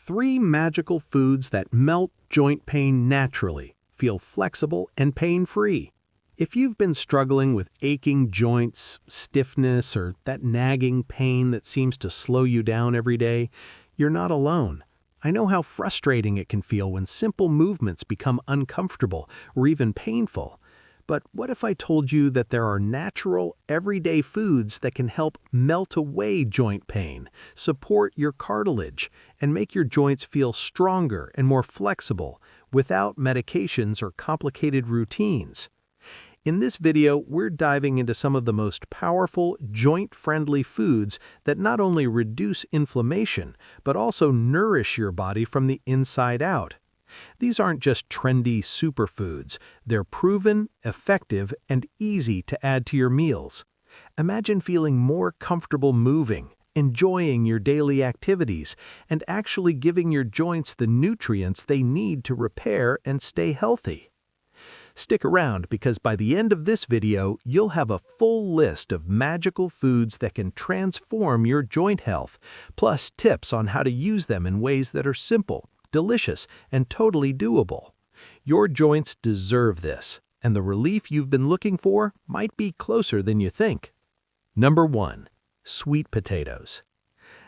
3 magical foods that melt joint pain naturally, feel flexible and pain-free. If you've been struggling with aching joints, stiffness, or that nagging pain that seems to slow you down every day, you're not alone. I know how frustrating it can feel when simple movements become uncomfortable or even painful. But what if I told you that there are natural, everyday foods that can help melt away joint pain, support your cartilage, and make your joints feel stronger and more flexible without medications or complicated routines? In this video, we're diving into some of the most powerful, joint-friendly foods that not only reduce inflammation, but also nourish your body from the inside out. These aren't just trendy superfoods. They're proven, effective, and easy to add to your meals. Imagine feeling more comfortable moving, enjoying your daily activities, and actually giving your joints the nutrients they need to repair and stay healthy. Stick around because by the end of this video, you'll have a full list of magical foods that can transform your joint health, plus tips on how to use them in ways that are simple, delicious, and totally doable. Your joints deserve this, and the relief you've been looking for might be closer than you think. Number 1. Sweet potatoes.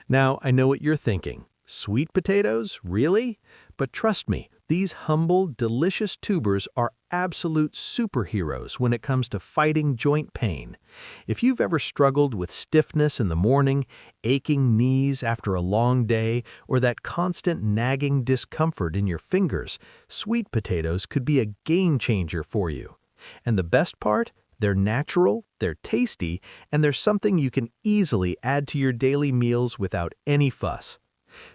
Now, I know what you're thinking. Sweet potatoes? Really? But trust me, these humble, delicious tubers are absolute superheroes when it comes to fighting joint pain. If you've ever struggled with stiffness in the morning, aching knees after a long day, or that constant nagging discomfort in your fingers, sweet potatoes could be a game changer for you. And the best part? They're natural, they're tasty, and they're something you can easily add to your daily meals without any fuss.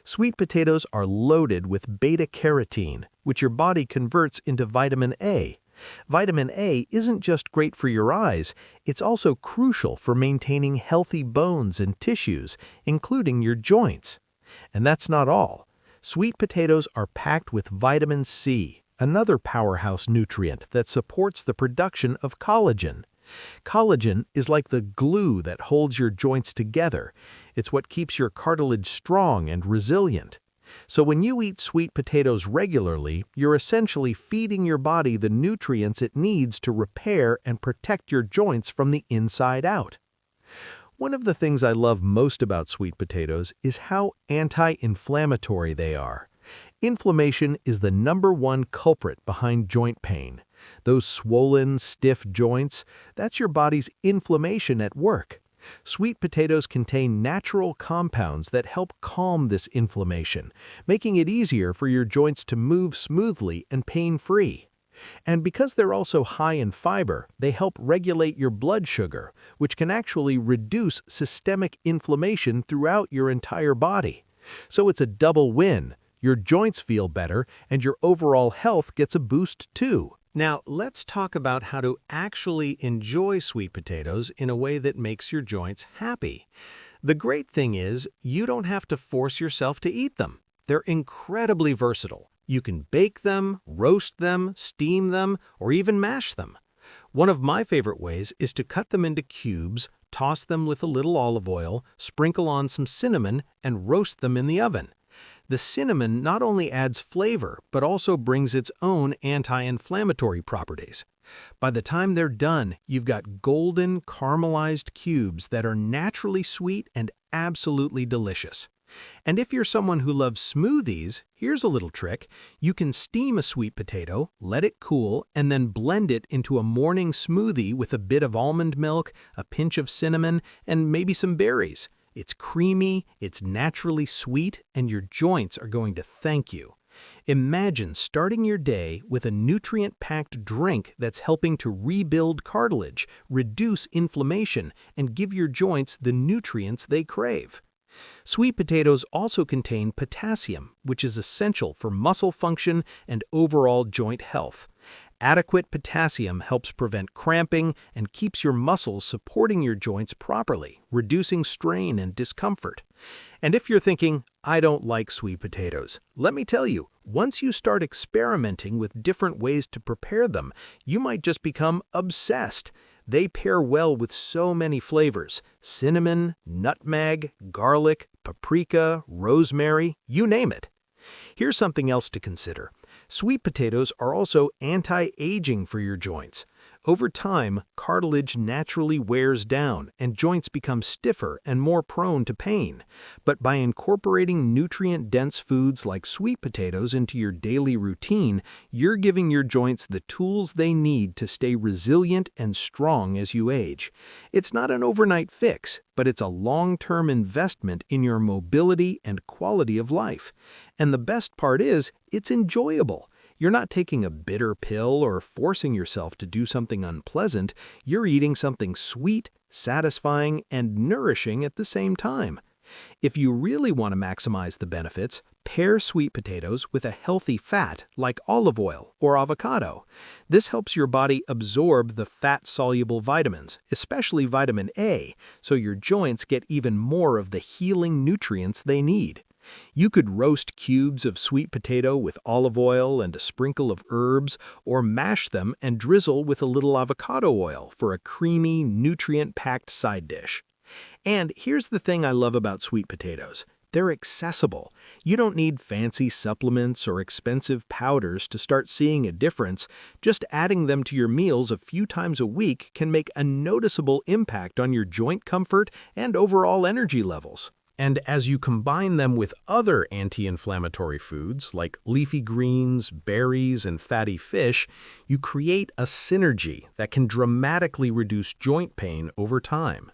Sweet potatoes are loaded with beta-carotene, which your body converts into vitamin A. Vitamin A isn't just great for your eyes, it's also crucial for maintaining healthy bones and tissues, including your joints. And that's not all. Sweet potatoes are packed with vitamin C, another powerhouse nutrient that supports the production of collagen. Collagen is like the glue that holds your joints together. It's what keeps your cartilage strong and resilient. So when you eat sweet potatoes regularly, you're essentially feeding your body the nutrients it needs to repair and protect your joints from the inside out. One of the things I love most about sweet potatoes is how anti-inflammatory they are. Inflammation is the #1 culprit behind joint pain. Those swollen, stiff joints, that's your body's inflammation at work. Sweet potatoes contain natural compounds that help calm this inflammation, making it easier for your joints to move smoothly and pain-free. And because they're also high in fiber, they help regulate your blood sugar, which can actually reduce systemic inflammation throughout your entire body. So it's a double win. Your joints feel better, and your overall health gets a boost too. Now, let's talk about how to actually enjoy sweet potatoes in a way that makes your joints happy. The great thing is, you don't have to force yourself to eat them. They're incredibly versatile. You can bake them, roast them, steam them, or even mash them. One of my favorite ways is to cut them into cubes, toss them with a little olive oil, sprinkle on some cinnamon, and roast them in the oven. The cinnamon not only adds flavor, but also brings its own anti-inflammatory properties. By the time they're done, you've got golden, caramelized cubes that are naturally sweet and absolutely delicious. And if you're someone who loves smoothies, here's a little trick. You can steam a sweet potato, let it cool, and then blend it into a morning smoothie with a bit of almond milk, a pinch of cinnamon, and maybe some berries. It's creamy, it's naturally sweet, and your joints are going to thank you. Imagine starting your day with a nutrient-packed drink that's helping to rebuild cartilage, reduce inflammation, and give your joints the nutrients they crave. Sweet potatoes also contain potassium, which is essential for muscle function and overall joint health. Adequate potassium helps prevent cramping and keeps your muscles supporting your joints properly, reducing strain and discomfort. And if you're thinking, I don't like sweet potatoes, let me tell you, once you start experimenting with different ways to prepare them, you might just become obsessed. They pair well with so many flavors: cinnamon, nutmeg, garlic, paprika, rosemary, you name it. Here's something else to consider. Sweet potatoes are also anti-aging for your joints. Over time, cartilage naturally wears down and joints become stiffer and more prone to pain. But by incorporating nutrient-dense foods like sweet potatoes into your daily routine, you're giving your joints the tools they need to stay resilient and strong as you age. It's not an overnight fix, but it's a long-term investment in your mobility and quality of life. And the best part is, it's enjoyable. You're not taking a bitter pill or forcing yourself to do something unpleasant. You're eating something sweet, satisfying, and nourishing at the same time. If you really want to maximize the benefits, pair sweet potatoes with a healthy fat like olive oil or avocado. This helps your body absorb the fat-soluble vitamins, especially vitamin A, so your joints get even more of the healing nutrients they need. You could roast cubes of sweet potato with olive oil and a sprinkle of herbs, or mash them and drizzle with a little avocado oil for a creamy, nutrient-packed side dish. And here's the thing I love about sweet potatoes. They're accessible. You don't need fancy supplements or expensive powders to start seeing a difference. Just adding them to your meals a few times a week can make a noticeable impact on your joint comfort and overall energy levels. And as you combine them with other anti-inflammatory foods like leafy greens, berries, and fatty fish, you create a synergy that can dramatically reduce joint pain over time.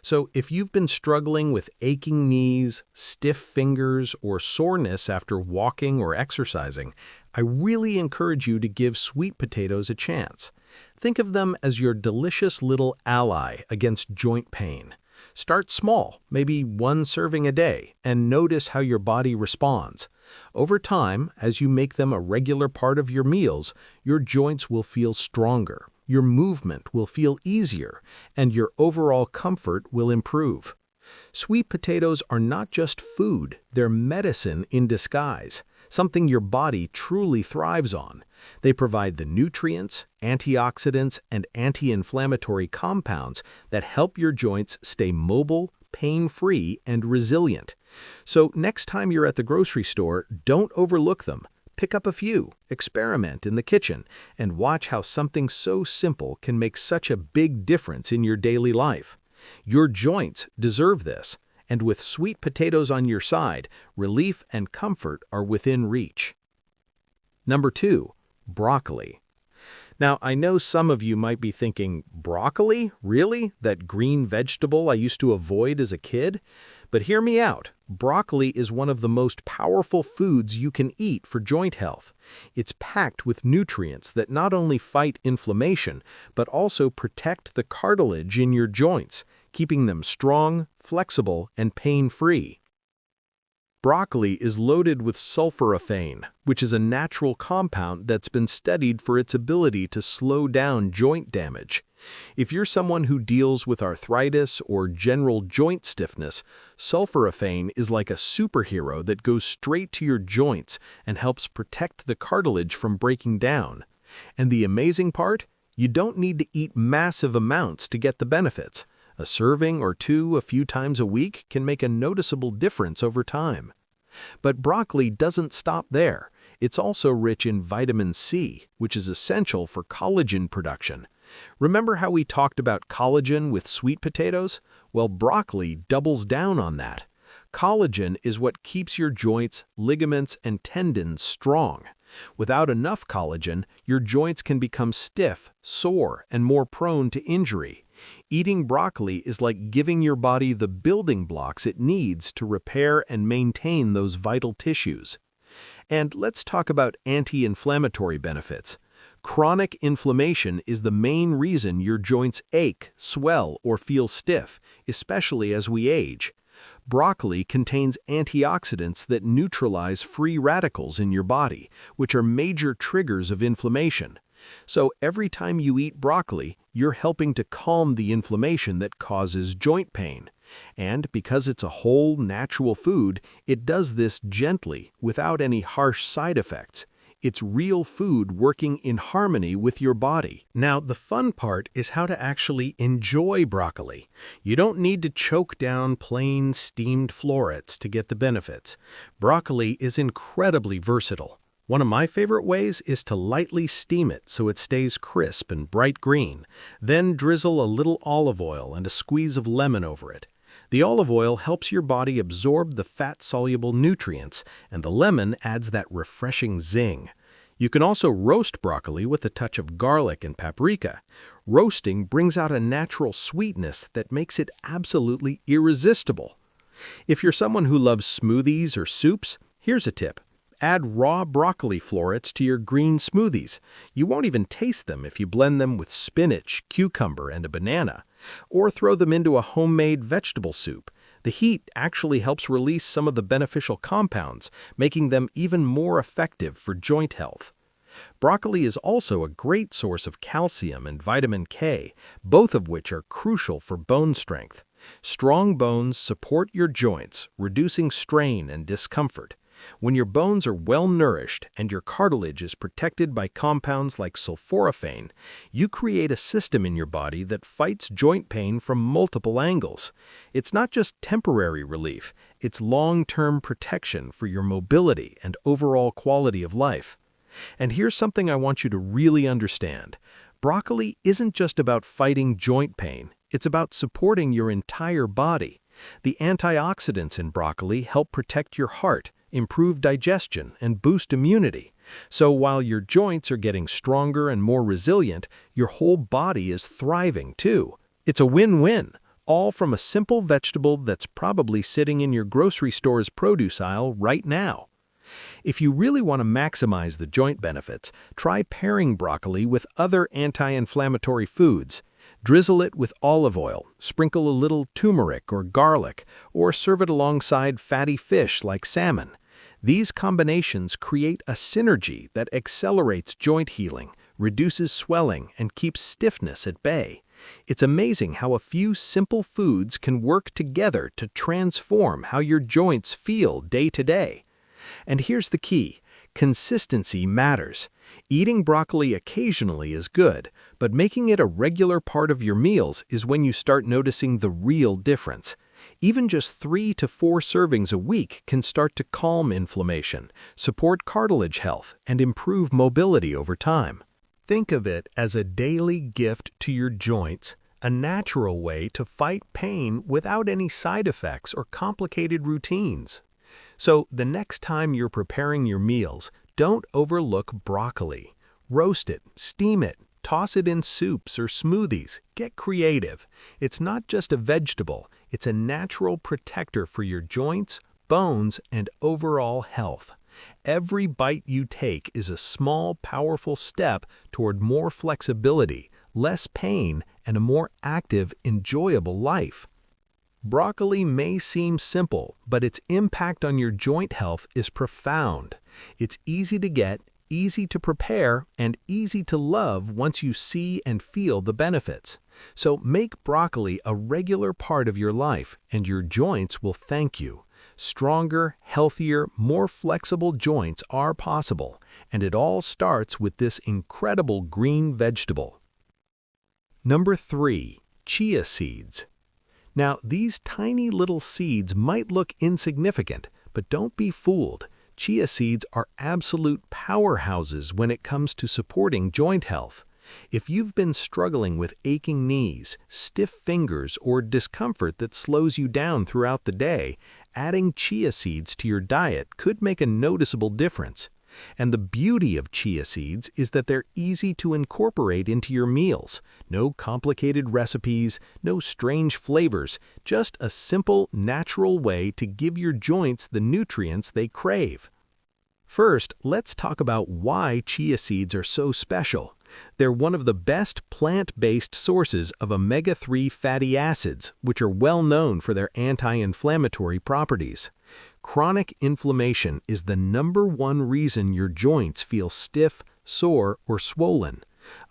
So if you've been struggling with aching knees, stiff fingers, or soreness after walking or exercising, I really encourage you to give sweet potatoes a chance. Think of them as your delicious little ally against joint pain. Start small, maybe one serving a day, and notice how your body responds. Over time, as you make them a regular part of your meals, your joints will feel stronger, your movement will feel easier, and your overall comfort will improve. Sweet potatoes are not just food, they're medicine in disguise, something your body truly thrives on. They provide the nutrients, antioxidants, and anti-inflammatory compounds that help your joints stay mobile, pain-free, and resilient. So next time you're at the grocery store, don't overlook them. Pick up a few, experiment in the kitchen, and watch how something so simple can make such a big difference in your daily life. Your joints deserve this, and with sweet potatoes on your side, relief and comfort are within reach. Number 2. Broccoli. Now, I know some of you might be thinking, broccoli? Really? That green vegetable I used to avoid as a kid? But hear me out. Broccoli is one of the most powerful foods you can eat for joint health. It's packed with nutrients that not only fight inflammation, but also protect the cartilage in your joints, keeping them strong, flexible, and pain-free. Broccoli is loaded with sulforaphane, which is a natural compound that's been studied for its ability to slow down joint damage. If you're someone who deals with arthritis or general joint stiffness, sulforaphane is like a superhero that goes straight to your joints and helps protect the cartilage from breaking down. And the amazing part? You don't need to eat massive amounts to get the benefits. A serving or two a few times a week can make a noticeable difference over time. But broccoli doesn't stop there. It's also rich in vitamin C, which is essential for collagen production. Remember how we talked about collagen with sweet potatoes? Well, broccoli doubles down on that. Collagen is what keeps your joints, ligaments, and tendons strong. Without enough collagen, your joints can become stiff, sore, and more prone to injury. Eating broccoli is like giving your body the building blocks it needs to repair and maintain those vital tissues. And let's talk about anti-inflammatory benefits. Chronic inflammation is the main reason your joints ache, swell, or feel stiff, especially as we age. Broccoli contains antioxidants that neutralize free radicals in your body, which are major triggers of inflammation. So every time you eat broccoli, you're helping to calm the inflammation that causes joint pain. And because it's a whole, natural food, it does this gently, without any harsh side effects. It's real food working in harmony with your body. Now, the fun part is how to actually enjoy broccoli. You don't need to choke down plain steamed florets to get the benefits. Broccoli is incredibly versatile. One of my favorite ways is to lightly steam it so it stays crisp and bright green. Then drizzle a little olive oil and a squeeze of lemon over it. The olive oil helps your body absorb the fat-soluble nutrients, and the lemon adds that refreshing zing. You can also roast broccoli with a touch of garlic and paprika. Roasting brings out a natural sweetness that makes it absolutely irresistible. If you're someone who loves smoothies or soups, here's a tip. Add raw broccoli florets to your green smoothies. You won't even taste them if you blend them with spinach, cucumber, and a banana. Or throw them into a homemade vegetable soup. The heat actually helps release some of the beneficial compounds, making them even more effective for joint health. Broccoli is also a great source of calcium and vitamin K, both of which are crucial for bone strength. Strong bones support your joints, reducing strain and discomfort. When your bones are well nourished and your cartilage is protected by compounds like sulforaphane, you create a system in your body that fights joint pain from multiple angles. It's not just temporary relief, it's long-term protection for your mobility and overall quality of life. And here's something I want you to really understand. Broccoli isn't just about fighting joint pain, it's about supporting your entire body. The antioxidants in broccoli help protect your heart, improve digestion, and boost immunity. So while your joints are getting stronger and more resilient, your whole body is thriving too. It's a win-win, all from a simple vegetable that's probably sitting in your grocery store's produce aisle right now. If you really want to maximize the joint benefits, try pairing broccoli with other anti-inflammatory foods. Drizzle it with olive oil, sprinkle a little turmeric or garlic, or serve it alongside fatty fish like salmon. These combinations create a synergy that accelerates joint healing, reduces swelling, and keeps stiffness at bay. It's amazing how a few simple foods can work together to transform how your joints feel day to day. And here's the key. Consistency matters. Eating broccoli occasionally is good, but making it a regular part of your meals is when you start noticing the real difference. Even just 3 to 4 servings a week can start to calm inflammation, support cartilage health, and improve mobility over time. Think of it as a daily gift to your joints, a natural way to fight pain without any side effects or complicated routines. So the next time you're preparing your meals, don't overlook broccoli. Roast it, steam it, toss it in soups or smoothies. Get creative. It's not just a vegetable, it's a natural protector for your joints, bones, and overall health. Every bite you take is a small, powerful step toward more flexibility, less pain, and a more active, enjoyable life. Broccoli may seem simple, but its impact on your joint health is profound. It's easy to get, easy to prepare, and easy to love once you see and feel the benefits. So make broccoli a regular part of your life, and your joints will thank you. Stronger, healthier, more flexible joints are possible, and it all starts with this incredible green vegetable. Number 3. Chia seeds. Now, these tiny little seeds might look insignificant, but don't be fooled. Chia seeds are absolute powerhouses when it comes to supporting joint health. If you've been struggling with aching knees, stiff fingers, or discomfort that slows you down throughout the day, adding chia seeds to your diet could make a noticeable difference. And the beauty of chia seeds is that they're easy to incorporate into your meals. No complicated recipes, no strange flavors, just a simple, natural way to give your joints the nutrients they crave. First, let's talk about why chia seeds are so special. They're one of the best plant-based sources of omega-3 fatty acids, which are well known for their anti-inflammatory properties. Chronic inflammation is the #1 reason your joints feel stiff, sore, or swollen.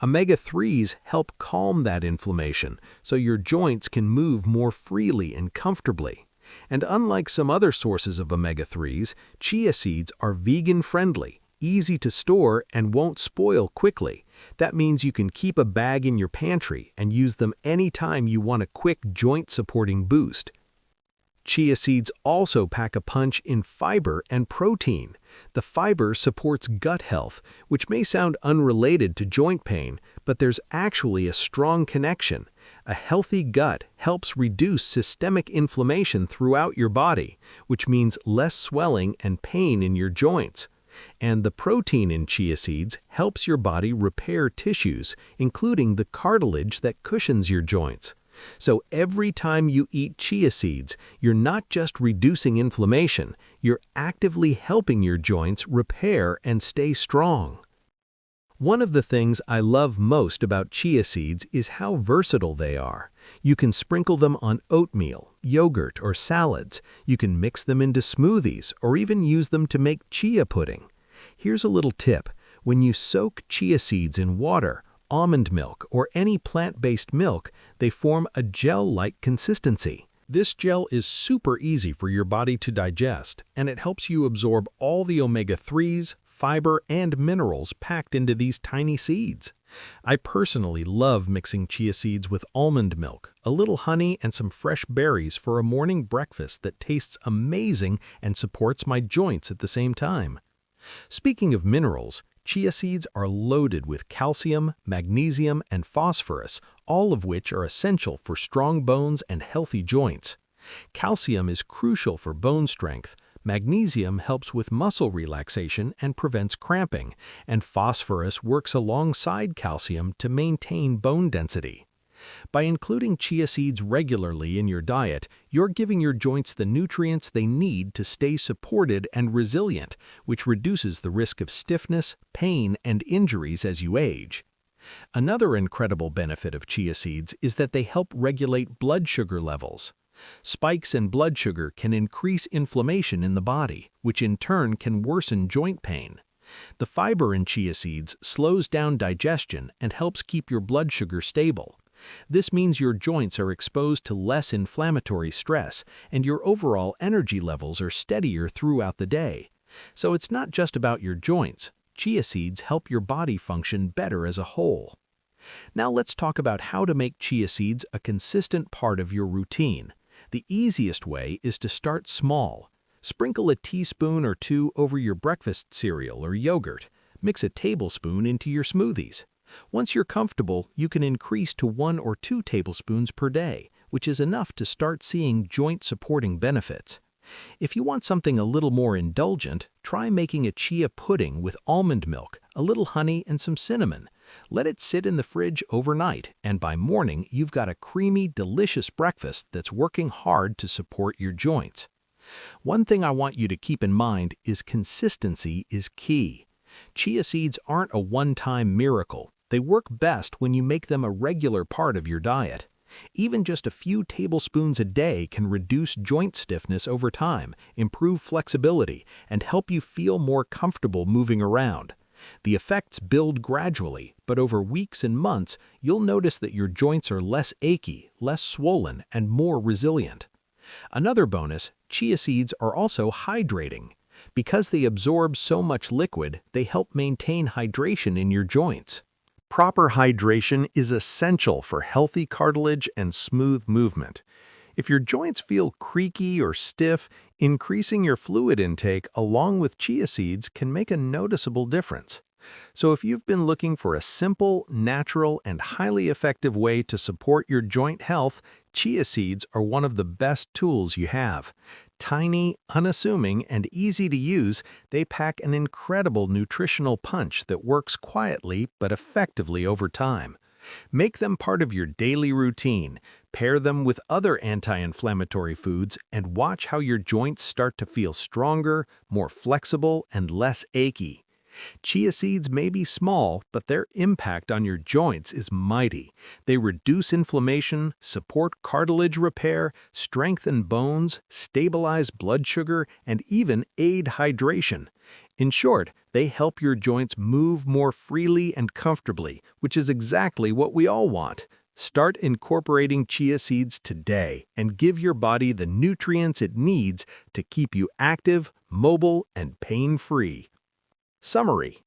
Omega-3s help calm that inflammation, so your joints can move more freely and comfortably. And unlike some other sources of omega-3s, chia seeds are vegan-friendly, easy to store and won't spoil quickly. That means you can keep a bag in your pantry and use them anytime you want a quick joint-supporting boost. Chia seeds also pack a punch in fiber and protein. The fiber supports gut health, which may sound unrelated to joint pain, but there's actually a strong connection. A healthy gut helps reduce systemic inflammation throughout your body, which means less swelling and pain in your joints. And the protein in chia seeds helps your body repair tissues, including the cartilage that cushions your joints. So every time you eat chia seeds, you're not just reducing inflammation, you're actively helping your joints repair and stay strong. One of the things I love most about chia seeds is how versatile they are. You can sprinkle them on oatmeal, yogurt, or salads. You can mix them into smoothies or even use them to make chia pudding. Here's a little tip. When you soak chia seeds in water, almond milk, or any plant-based milk, they form a gel-like consistency. This gel is super easy for your body to digest, and it helps you absorb all the omega-3s, fiber, and minerals packed into these tiny seeds. I personally love mixing chia seeds with almond milk, a little honey, and some fresh berries for a morning breakfast that tastes amazing and supports my joints at the same time. Speaking of minerals, chia seeds are loaded with calcium, magnesium, and phosphorus, all of which are essential for strong bones and healthy joints. Calcium is crucial for bone strength, magnesium helps with muscle relaxation and prevents cramping, and phosphorus works alongside calcium to maintain bone density. By including chia seeds regularly in your diet, you're giving your joints the nutrients they need to stay supported and resilient, which reduces the risk of stiffness, pain, and injuries as you age. Another incredible benefit of chia seeds is that they help regulate blood sugar levels. Spikes in blood sugar can increase inflammation in the body, which in turn can worsen joint pain. The fiber in chia seeds slows down digestion and helps keep your blood sugar stable. This means your joints are exposed to less inflammatory stress, and your overall energy levels are steadier throughout the day. So it's not just about your joints. Chia seeds help your body function better as a whole. Now let's talk about how to make chia seeds a consistent part of your routine. The easiest way is to start small. Sprinkle a teaspoon or two over your breakfast cereal or yogurt. Mix a tablespoon into your smoothies. Once you're comfortable, you can increase to 1 or 2 tablespoons per day, which is enough to start seeing joint-supporting benefits. If you want something a little more indulgent, try making a chia pudding with almond milk, a little honey, and some cinnamon. Let it sit in the fridge overnight, and by morning you've got a creamy, delicious breakfast that's working hard to support your joints. One thing I want you to keep in mind is consistency is key. Chia seeds aren't a one-time miracle. They work best when you make them a regular part of your diet. Even just a few tablespoons a day can reduce joint stiffness over time, improve flexibility, and help you feel more comfortable moving around. The effects build gradually, but over weeks and months, you'll notice that your joints are less achy, less swollen, and more resilient. Another bonus, chia seeds are also hydrating. Because they absorb so much liquid, they help maintain hydration in your joints. Proper hydration is essential for healthy cartilage and smooth movement. If your joints feel creaky or stiff, increasing your fluid intake along with chia seeds can make a noticeable difference. So if you've been looking for a simple, natural, and highly effective way to support your joint health, chia seeds are one of the best tools you have. Tiny, unassuming, and easy to use, they pack an incredible nutritional punch that works quietly but effectively over time. Make them part of your daily routine, pair them with other anti-inflammatory foods, and watch how your joints start to feel stronger, more flexible, and less achy. Chia seeds may be small, but their impact on your joints is mighty. They reduce inflammation, support cartilage repair, strengthen bones, stabilize blood sugar, and even aid hydration. In short, they help your joints move more freely and comfortably, which is exactly what we all want. Start incorporating chia seeds today and give your body the nutrients it needs to keep you active, mobile, and pain-free. Summary.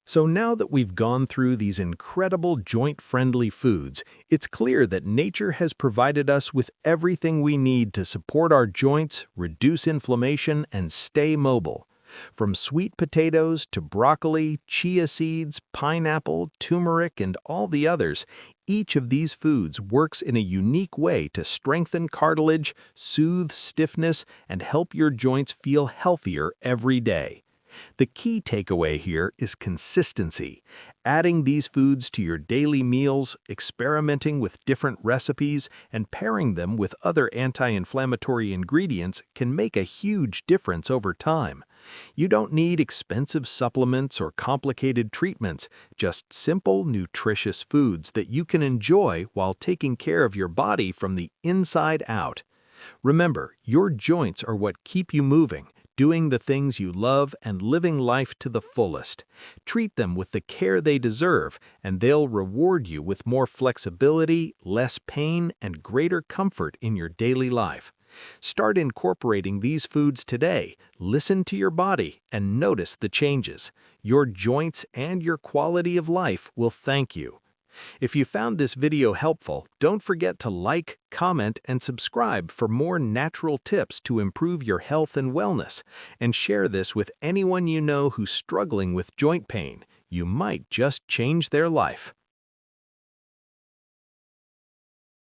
So now that we've gone through these incredible joint-friendly foods, it's clear that nature has provided us with everything we need to support our joints, reduce inflammation, and stay mobile. From sweet potatoes to broccoli, chia seeds, pineapple, turmeric, and all the others, each of these foods works in a unique way to strengthen cartilage, soothe stiffness, and help your joints feel healthier every day. The key takeaway here is consistency. Adding these foods to your daily meals, experimenting with different recipes, and pairing them with other anti-inflammatory ingredients can make a huge difference over time. You don't need expensive supplements or complicated treatments, just simple, nutritious foods that you can enjoy while taking care of your body from the inside out. Remember, your joints are what keep you moving, doing the things you love and living life to the fullest. Treat them with the care they deserve, and they'll reward you with more flexibility, less pain, and greater comfort in your daily life. Start incorporating these foods today. Listen to your body and notice the changes. Your joints and your quality of life will thank you. If you found this video helpful, don't forget to like, comment, and subscribe for more natural tips to improve your health and wellness, and share this with anyone you know who's struggling with joint pain. You might just change their life.